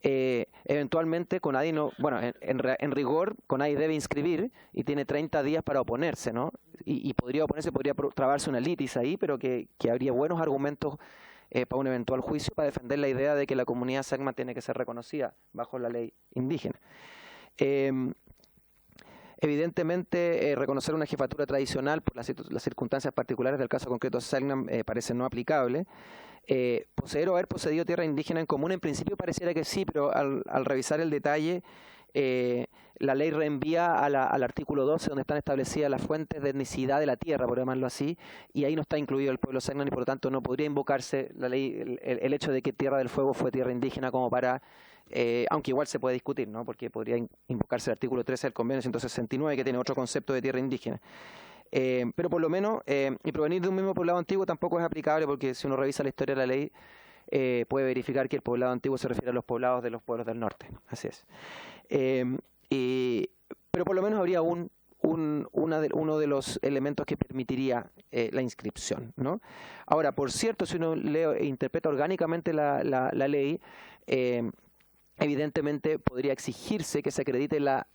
eventualmente CONADI en rigor CONADI debe inscribir y tiene 30 días para oponerse, ¿no? Y podría oponerse, podría trabarse una litis ahí, pero que habría buenos argumentos para un eventual juicio para defender la idea de que la comunidad Selknam tiene que ser reconocida bajo la ley indígena. Evidentemente, reconocer una jefatura tradicional por las circunstancias particulares del caso concreto de Selknam parece no aplicable. Poseer o haber poseído tierra indígena en común, en principio pareciera que sí, pero al revisar el detalle la ley reenvía al artículo 12, donde están establecidas las fuentes de etnicidad de la tierra, por llamarlo así, y ahí no está incluido el pueblo Selknam y por lo tanto no podría invocarse la ley, el hecho de que Tierra del Fuego fue tierra indígena como para, aunque igual se puede discutir, ¿no? Porque podría invocarse el artículo 13 del convenio 169, que tiene otro concepto de tierra indígena. Pero por lo menos, y provenir de un mismo poblado antiguo tampoco es aplicable, porque si uno revisa la historia de la ley, puede verificar que el poblado antiguo se refiere a los poblados de los pueblos del norte. Así es. Pero por lo menos habría uno de los elementos que permitiría la inscripción, ¿no? Ahora, por cierto, si uno lee e interpreta orgánicamente la ley, evidentemente podría exigirse que se acredite la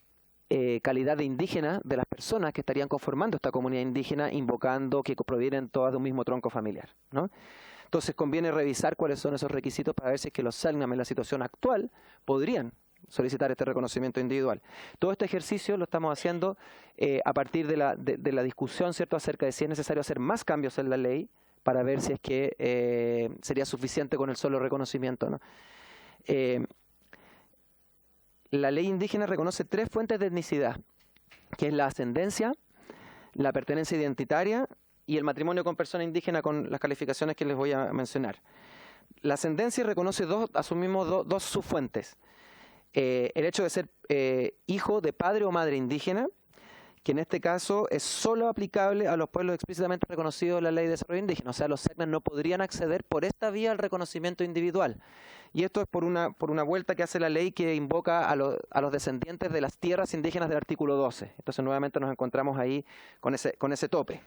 calidad de indígena de las personas que estarían conformando esta comunidad indígena, invocando que provienen todas de un mismo tronco familiar, ¿no? Entonces conviene revisar cuáles son esos requisitos para ver si es que los Selknam en la situación actual podrían solicitar este reconocimiento individual. Todo este ejercicio lo estamos haciendo a partir de la discusión, ¿cierto?, acerca de si es necesario hacer más cambios en la ley para ver si es que sería suficiente con el solo reconocimiento, ¿no? La ley indígena reconoce 3 fuentes de etnicidad, que es la ascendencia, la pertenencia identitaria y el matrimonio con persona indígena con las calificaciones que les voy a mencionar. La ascendencia reconoce asumimos dos subfuentes. El hecho de ser hijo de padre o madre indígena, que en este caso es solo aplicable a los pueblos explícitamente reconocidos en la Ley de Desarrollo Indígena. O sea, los Selknam no podrían acceder por esta vía al reconocimiento individual. Y esto es por una vuelta que hace la ley que invoca a los descendientes de las tierras indígenas del artículo 12. Entonces, nuevamente nos encontramos ahí con ese tope.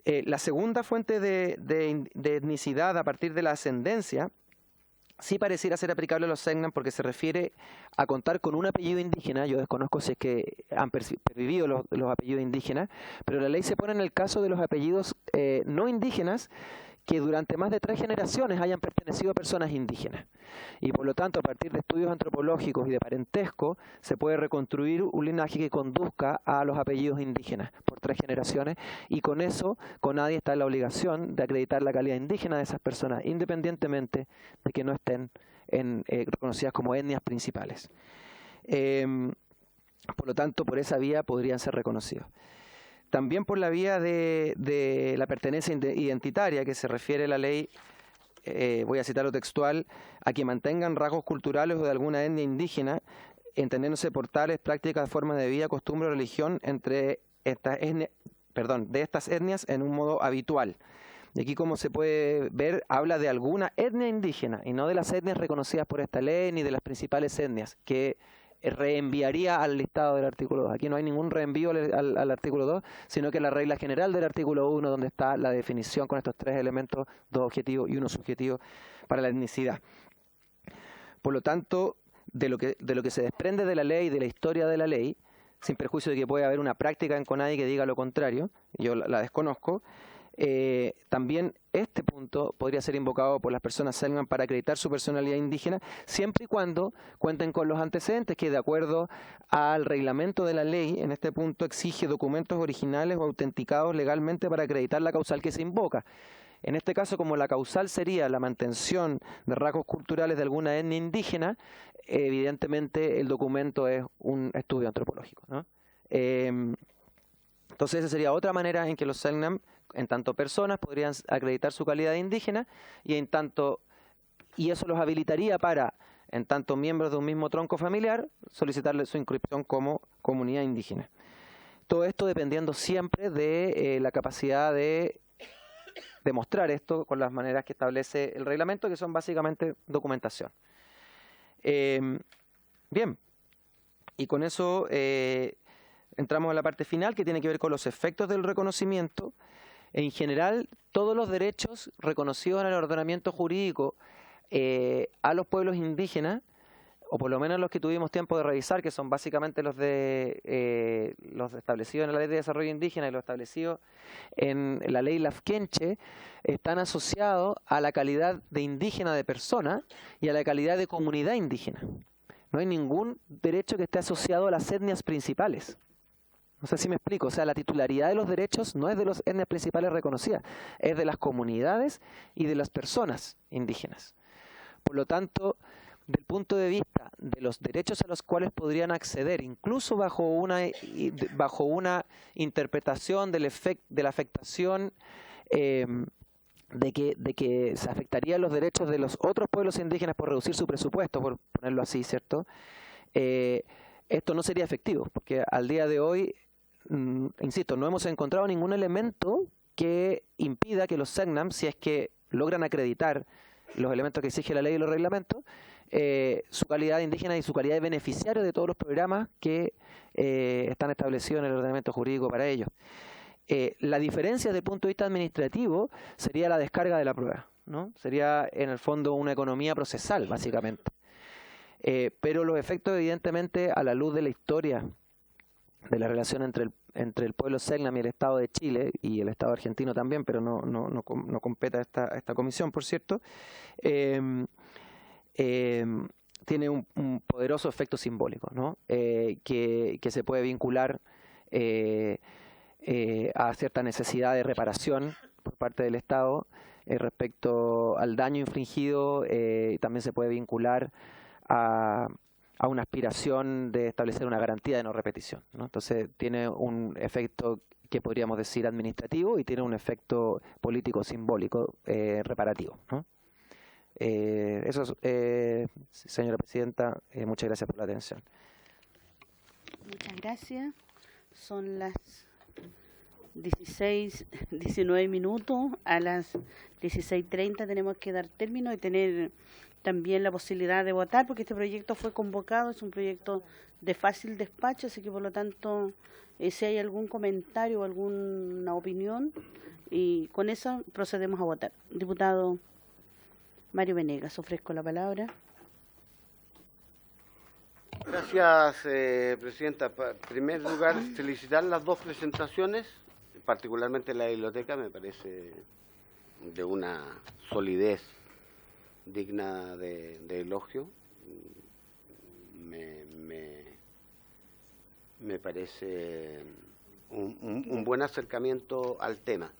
La segunda fuente de etnicidad a partir de la ascendencia sí pareciera ser aplicable a los Selknam porque se refiere a contar con un apellido indígena. Yo desconozco si es que han pervivido los apellidos indígenas, pero la ley se pone en el caso de los apellidos no indígenas que durante más de 3 generaciones hayan pertenecido a personas indígenas. Y por lo tanto, a partir de estudios antropológicos y de parentesco, se puede reconstruir un linaje que conduzca a los apellidos indígenas por 3 generaciones, y con eso, CONADI está en la obligación de acreditar la calidad indígena de esas personas, independientemente de que no estén reconocidas como etnias principales. Por lo tanto, por esa vía podrían ser reconocidos. También por la vía de la pertenencia identitaria, que se refiere la ley, voy a citarlo textual, a que mantengan rasgos culturales o de alguna etnia indígena, entendiéndose por tales prácticas, formas de vida, costumbre o religión entre de estas etnias en un modo habitual. Y aquí, como se puede ver, habla de alguna etnia indígena y no de las etnias reconocidas por esta ley ni de las principales etnias, que reenviaría al listado del artículo 2. Aquí no hay ningún reenvío al artículo 2, sino que la regla general del artículo 1, donde está la definición con estos 3 elementos, 2 objetivos y 1 subjetivo para la etnicidad. Por lo tanto, de lo que se desprende de la ley y de la historia de la ley, sin perjuicio de que pueda haber una práctica en CONADI que diga lo contrario, yo la desconozco, también este punto podría ser invocado por las personas Selknam para acreditar su personalidad indígena, siempre y cuando cuenten con los antecedentes que, de acuerdo al reglamento de la ley, en este punto exige documentos originales o autenticados legalmente para acreditar la causal que se invoca. En este caso, como la causal sería la mantención de rasgos culturales de alguna etnia indígena, evidentemente el documento es un estudio antropológico, ¿no? Entonces, esa sería otra manera en que los Selknam, en tanto personas, podrían acreditar su calidad indígena y eso los habilitaría para, en tanto miembros de un mismo tronco familiar, solicitarle su inscripción como comunidad indígena. Todo esto dependiendo siempre de la capacidad de demostrar esto con las maneras que establece el reglamento, que son básicamente documentación. Bien, y con eso entramos a la parte final, que tiene que ver con los efectos del reconocimiento. En general, todos los derechos reconocidos en el ordenamiento jurídico a los pueblos indígenas, o por lo menos los que tuvimos tiempo de revisar, que son básicamente los establecidos en la Ley de Desarrollo Indígena y los establecidos en la Ley Lafkenche, están asociados a la calidad de indígena de persona y a la calidad de comunidad indígena. No hay ningún derecho que esté asociado a las etnias principales. No sé si me explico. O sea, la titularidad de los derechos no es de las etnias principales reconocidas, es de las comunidades y de las personas indígenas. Por lo tanto, del punto de vista de los derechos a los cuales podrían acceder, incluso bajo una interpretación de la afectación, de que se afectarían los derechos de los otros pueblos indígenas por reducir su presupuesto, por ponerlo así, ¿cierto? Esto no sería efectivo, porque al día de hoy, insisto, no hemos encontrado ningún elemento que impida que los CECNAM, si es que logran acreditar los elementos que exige la ley y los reglamentos, su calidad de indígena y su calidad de beneficiario de todos los programas que están establecidos en el ordenamiento jurídico para ellos. La diferencia desde el punto de vista administrativo sería la descarga de la prueba, ¿no? Sería en el fondo una economía procesal, básicamente. Pero los efectos, evidentemente, a la luz de la historia de la relación entre el pueblo CECNAM y el Estado de Chile, y el Estado argentino también, pero no compete a esta comisión, por cierto, tiene un poderoso efecto simbólico, ¿no? Que se puede vincular a cierta necesidad de reparación por parte del Estado respecto al daño infligido, también se puede vincular a una aspiración de establecer una garantía de no repetición, ¿no? Entonces tiene un efecto que podríamos decir administrativo y tiene un efecto político simbólico reparativo, ¿no? Eso es, señora presidenta, muchas gracias por la atención. Muchas gracias. Son las 19 minutos. A las 16:30 tenemos que dar término y tener también la posibilidad de votar, porque este proyecto fue convocado, es un proyecto de fácil despacho, así que por lo tanto, si hay algún comentario o alguna opinión, y con eso procedemos a votar. Diputado Mario Venegas, ofrezco la palabra. Gracias, presidenta. En primer lugar, felicitar las dos presentaciones, particularmente la biblioteca, me parece de una solidez digna de elogio. Me parece un buen acercamiento al tema.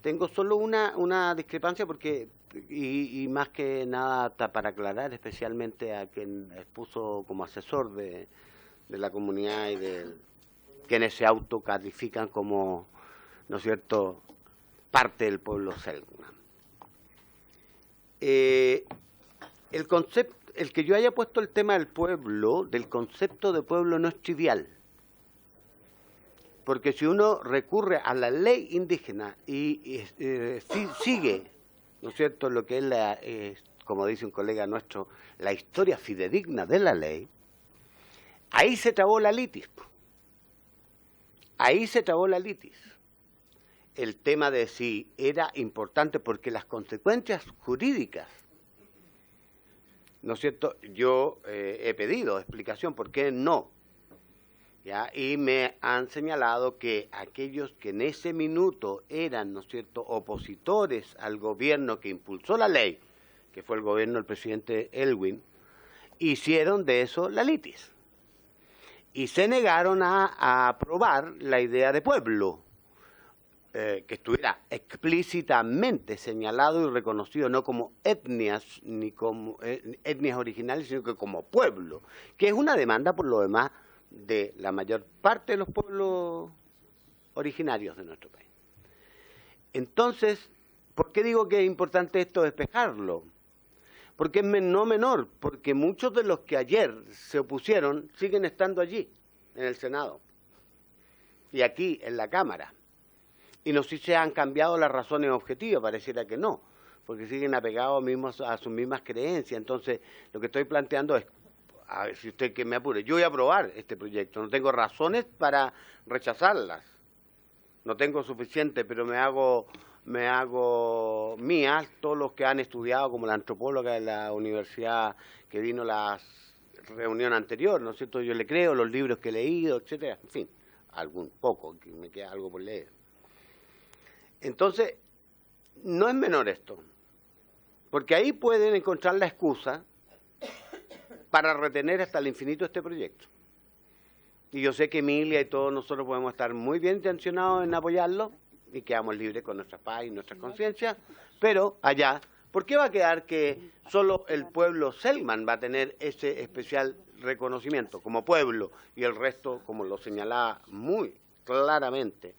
Tengo solo una discrepancia porque, y más que nada para aclarar, especialmente a quien expuso como asesor de la comunidad y de quienes se autocalifican como, ¿no es cierto?, parte del pueblo CECNAM. El que yo haya puesto el tema del pueblo, del concepto de pueblo, no es trivial. Porque si uno recurre a la ley indígena y sigue, ¿no es cierto?, lo que es, como dice un colega nuestro, la historia fidedigna de la ley, ahí se trabó la litis. Ahí se trabó la litis. El tema de si era importante, porque las consecuencias jurídicas, ¿no es cierto?, yo he pedido explicación por qué no. ¿Ya? Y me han señalado que aquellos que en ese minuto eran, ¿no es cierto?, opositores al gobierno que impulsó la ley, que fue el gobierno del presidente Elwin, hicieron de eso la litis. Y se negaron a aprobar la idea de pueblo, que estuviera explícitamente señalado y reconocido no como etnias, ni como etnias originales, sino que como pueblo, que es una demanda por lo demás de la mayor parte de los pueblos originarios de nuestro país. Entonces, ¿por qué digo que es importante esto despejarlo? Porque es no menor, porque muchos de los que ayer se opusieron siguen estando allí, en el Senado, y aquí, en la Cámara. Y no sé si se han cambiado las razones objetivas, pareciera que no, porque siguen apegados a sus mismas creencias. Entonces, lo que estoy planteando es, a ver si usted que me apure, yo voy a aprobar este proyecto, no tengo razones para rechazarlas, no tengo suficiente, pero me hago mías todos los que han estudiado, como la antropóloga de la universidad que vino a la reunión anterior, ¿no es cierto? Yo le creo los libros que he leído, etcétera, en fin, algún poco, que me queda algo por leer. Entonces, no es menor esto, porque ahí pueden encontrar la excusa para retener hasta el infinito este proyecto. Y yo sé que Emilia y todos nosotros podemos estar muy bien intencionados en apoyarlo y quedamos libres con nuestra paz y nuestra conciencia, pero allá ¿Por qué va a quedar que solo el pueblo Selkman va a tener ese especial reconocimiento como pueblo y el resto, como lo señalaba muy claramente,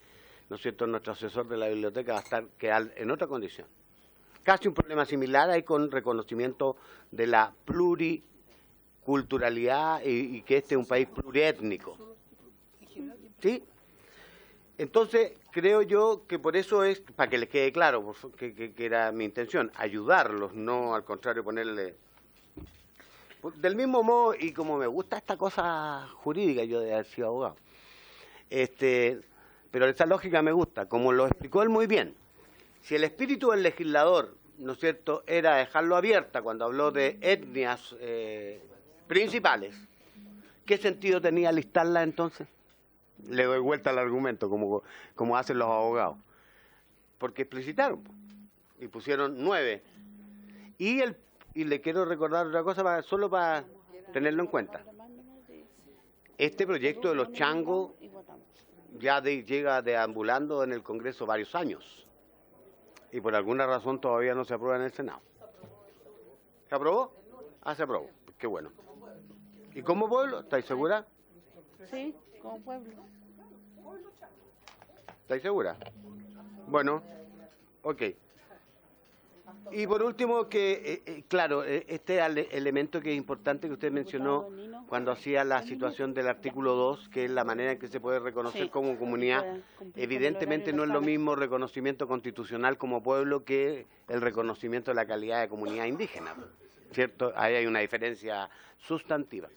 ¿no es cierto?, nuestro asesor de la biblioteca, va a quedar en otra condición? Casi un problema similar hay con reconocimiento de la pluriculturalidad y que este es un país pluriétnico. ¿Sí? Entonces, creo yo que por eso es, para que les quede claro, que era mi intención, ayudarlos, no al contrario ponerle... Del mismo modo, y como me gusta esta cosa jurídica, yo de haber sido abogado, pero esa lógica me gusta, como lo explicó él muy bien. Si el espíritu del legislador, ¿no es cierto?, era dejarlo abierta cuando habló de etnias principales, ¿qué sentido tenía listarla entonces? Le doy vuelta al argumento, como hacen los abogados. Porque explicitaron, y pusieron 9. Y le quiero recordar otra cosa, solo para tenerlo en cuenta. Este proyecto de los changos ya llega deambulando en el Congreso varios años. Y por alguna razón todavía no se aprueba en el Senado. ¿Se aprobó? Se aprobó. Qué bueno. ¿Y como pueblo? ¿Estáis segura? Sí, como pueblo. ¿Estáis segura? Bueno, ok. Y por último, claro, este elemento que es importante que usted mencionó cuando hacía la situación del artículo 2, que es la manera en que se puede reconocer como comunidad. Evidentemente no es lo mismo reconocimiento constitucional como pueblo que el reconocimiento de la calidad de comunidad indígena, ¿cierto? Ahí hay una diferencia sustantiva.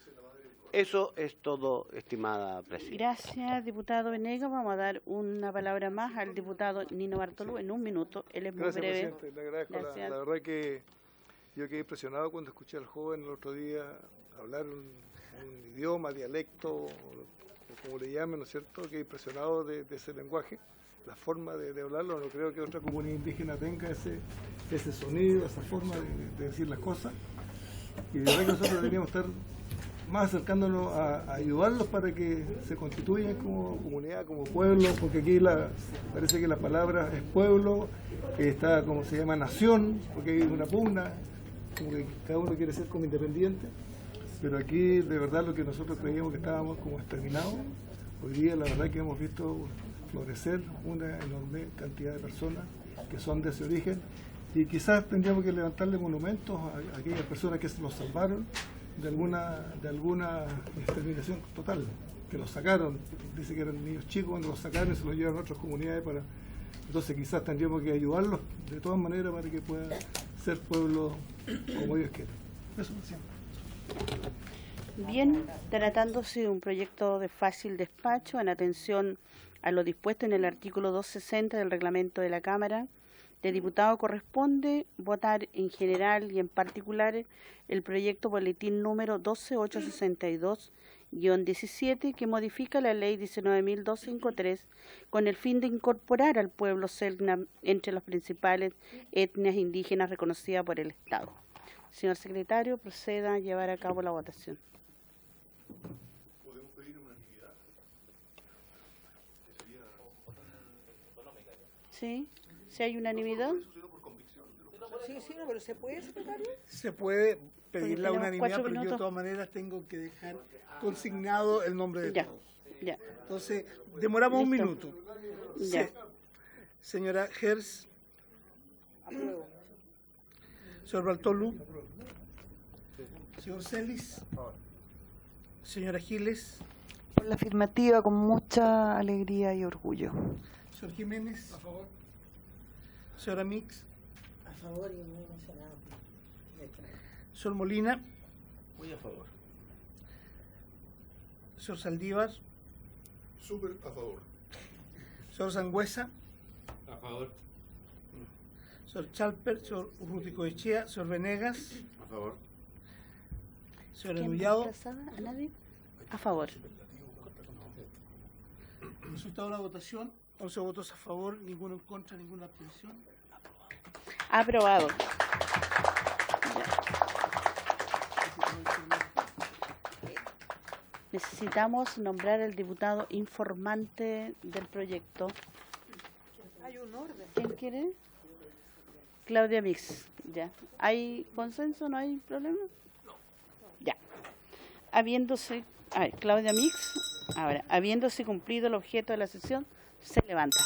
Eso es todo, estimada presidenta. Gracias, diputado Venegas. Vamos a dar una palabra más al diputado Nino Bartolú en un minuto. Él es muy breve. Gracias, presidente. Le agradezco. La verdad que yo quedé impresionado cuando escuché al joven el otro día hablar un idioma, dialecto, o como le llamen, ¿no es cierto? Quedé impresionado de ese lenguaje, la forma de hablarlo. No creo que otra comunidad indígena tenga ese sonido, esa forma de decir las cosas. Y de verdad que nosotros deberíamos estar más acercándonos a ayudarlos para que se constituyan como comunidad, como pueblo, porque aquí parece que la palabra es pueblo, está como se llama nación, porque hay una pugna, como que cada uno quiere ser como independiente, pero aquí de verdad lo que nosotros creíamos que estábamos como exterminados, hoy día la verdad que hemos visto florecer una enorme cantidad de personas que son de ese origen, y quizás tendríamos que levantarle monumentos a aquellas personas que los salvaron de alguna exterminación total, que los sacaron, dice que eran niños chicos, cuando los sacaron y se los llevaron a otras comunidades entonces quizás tendríamos que ayudarlos de todas maneras para que puedan ser pueblos como Dios quiere. Eso siempre. Bien, tratándose de un proyecto de fácil despacho, en atención a lo dispuesto en el artículo 260 del reglamento de la Cámara de Diputados, corresponde votar en general y en particular el proyecto boletín número 12862-17 que modifica la ley 19.253 con el fin de incorporar al pueblo Selknam entre las principales etnias indígenas reconocidas por el Estado. Señor secretario, proceda a llevar a cabo la votación. ¿Podemos pedir unanimidad? Sí. ¿Si hay unanimidad? Sí, no, pero ¿se puede, secretario? Se puede pedir la unanimidad, pero yo de todas maneras tengo que dejar consignado el nombre de todos. Ya. Entonces, demoramos un Listo. minuto. Ya. Señora Gers. Apruebo. Señor Bartolú. Señor Celis. Señora Giles. Por la afirmativa, con mucha alegría y orgullo. Señor Jiménez. A favor. Señora Mix. A favor y muy emocionado. Señor Molina. Muy a favor. Señor Saldívar. Súper a favor. Señor Sangüesa. A favor. Señor Chalper. Señor Urruticoechea. Señor Venegas. A favor. Señor Enullado. ¿A nadie? A favor. Resultado de la votación. 11 votos a favor, ninguno en contra, ninguna abstención. Aprobado. Necesitamos nombrar al diputado informante del proyecto. Hay un orden. ¿Quién quiere? Claudia Mix, ya. ¿Hay consenso? ¿No hay problema? No. Ya. Claudia Mix, ahora, habiéndose cumplido el objeto de la sesión, se levanta.